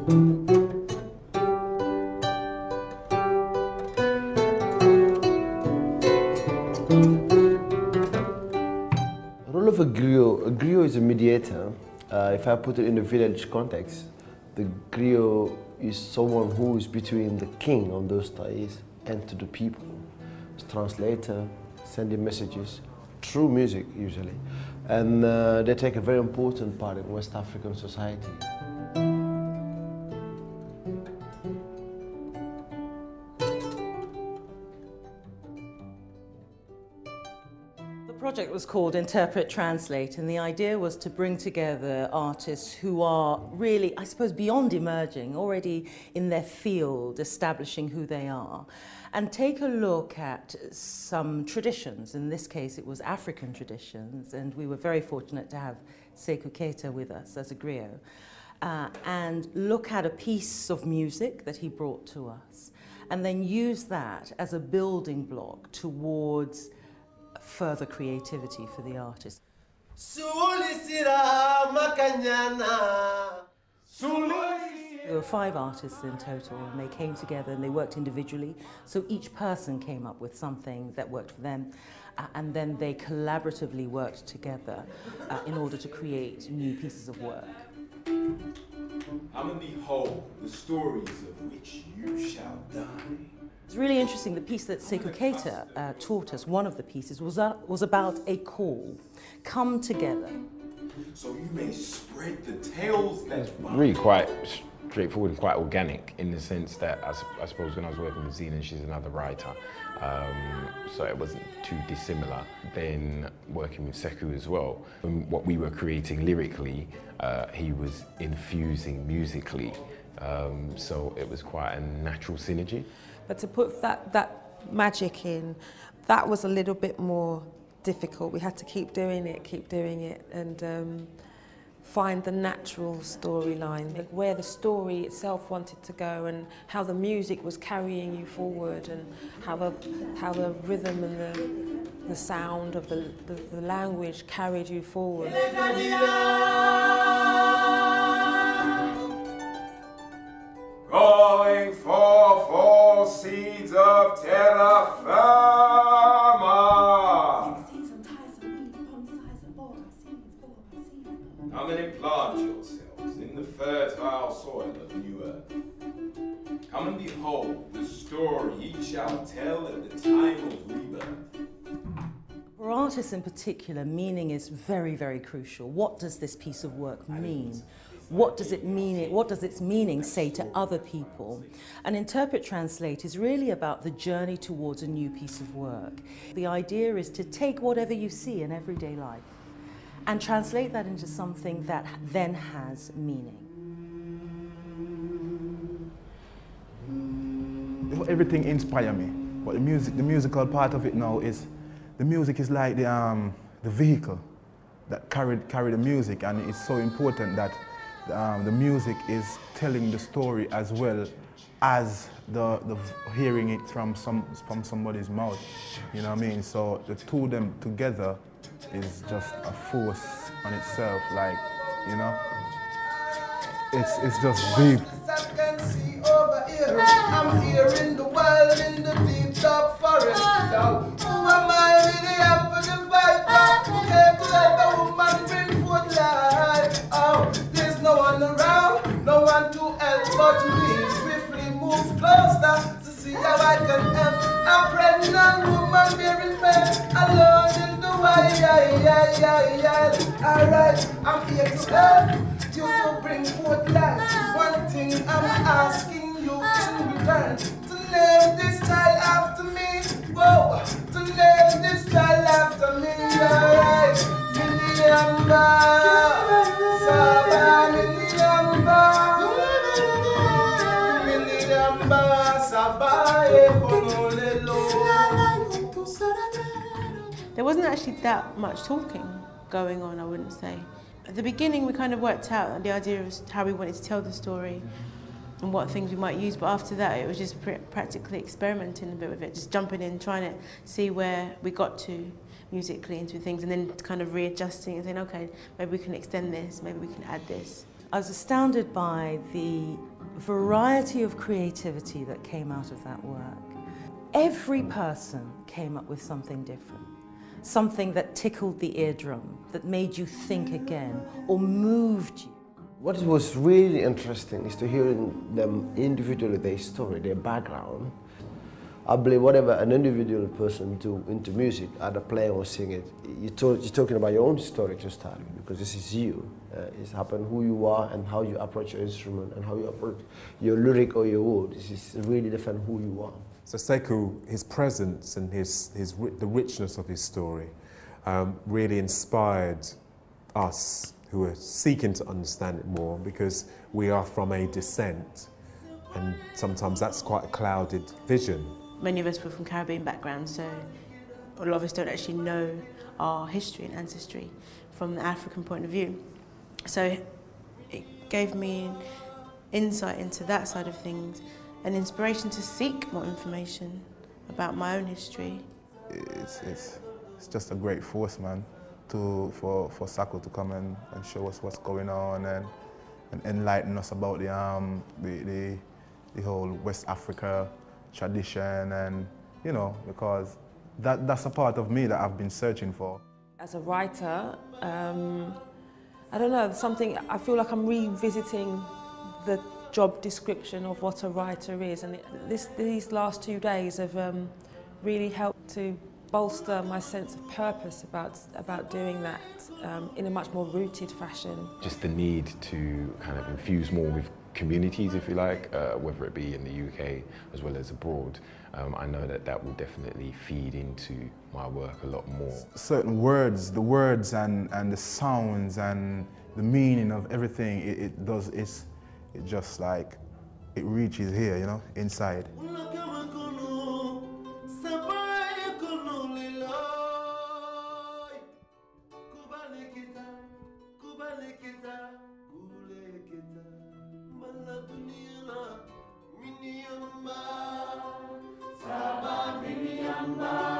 The role of a griot is a mediator. If I put it in the village context, the griot is someone who is between the king on those days and to the people. It's a translator, sending messages through music usually. And they take a very important part in West African society. The project was called Interpret Translate, and the idea was to bring together artists who are really, I suppose, beyond emerging, already in their field, establishing who they are, and take a look at some traditions. In this case, it was African traditions, and we were very fortunate to have Sekou Keita with us as a griot, and look at a piece of music that he brought to us, and then use that as a building block towards further creativity for the artist. There were 5 artists in total, and they came together and they worked individually, so each person came up with something that worked for them, and then they collaboratively worked together in order to create new pieces of work. Come and behold the stories of which you shall die. It's really interesting. The piece that Sekou Keita taught us, one of the pieces, was about a call. Come together. So you may spread the tales that... It's really quite straightforward and quite organic in the sense that I suppose when I was working with Zena, she's another writer, so it wasn't too dissimilar. Then working with Sekou as well, and what we were creating lyrically, he was infusing musically, so it was quite a natural synergy. But to put that magic in, that was a little bit more difficult. We had to keep doing it, and find the natural storyline, like where the story itself wanted to go, and how the music was carrying you forward, and how the rhythm and the sound of the language carried you forward. Calling for 4 seeds of terra firma. Come and implant yourselves in the fertile soil of New Earth. Come and behold the story each shall tell at the time of rebirth. For artists in particular, meaning is very, very crucial. What does this piece of work mean? What does it mean? What does its meaning say to other people? And Interpret Translate is really about the journey towards a new piece of work. The idea is to take whatever you see in everyday life and translate that into something that then has meaning. Everything inspires me, but the musical part of it now is, the music is like the vehicle that carried the music, and it's so important that the music is telling the story as well as the hearing it from somebody's mouth. You know what I mean? So the two of them together is just a force on itself. Like, you know, it's just deep. I'm here in the wild, in the deep dark forest. Now, who am I really up for the fight? Who came to let the woman bring forth life? Oh, there's no one around, no one to help but me. Swiftly move closer to see how I can help a pregnant woman bearing pain alone in the wild. Alright, I'm here to help you to bring forth life. One thing I'm asking you in return, to name this child after me. Whoa, to name this child after me. Alright, Miliamba, Saba, Miliamba, Saba, Ekololelo. There wasn't actually that much talking going on, I wouldn't say. At the beginning, we kind of worked out the idea of how we wanted to tell the story and what things we might use, but after that it was just practically experimenting a bit with it, just jumping in, trying to see where we got to musically into things, and then kind of readjusting and saying, okay, maybe we can extend this, maybe we can add this. I was astounded by the variety of creativity that came out of that work. Every person came up with something different, something that tickled the eardrum, that made you think again, or moved you. What was really interesting is to hear them individually, their story, their background. I believe whatever an individual person do into music, either play or sing it, you're talking about your own story to start with, because this is you. It's happened who you are and how you approach your instrument and how you approach your lyric or your word. This is really different who you are. So Sekou, his presence and the richness of his story really inspired us who are seeking to understand it more, because we are from a descent, and sometimes that's quite a clouded vision. Many of us were from Caribbean backgrounds, so a lot of us don't actually know our history and ancestry from the African point of view. So it gave me insight into that side of things, an inspiration to seek more information about my own history. It's just a great force, man, for Sakou to come and show us what's going on and enlighten us about the whole West Africa tradition, and you know, because that's a part of me that I've been searching for. As a writer, I don't know, something, I feel like I'm revisiting the job description of what a writer is, and these last 2 days have really helped to bolster my sense of purpose about doing that in a much more rooted fashion. Just the need to kind of infuse more with communities, if you like, whether it be in the UK as well as abroad. I know that will definitely feed into my work a lot more. Certain words, the words and the sounds and the meaning of everything, it just like, it reaches here, you know, inside. Sabah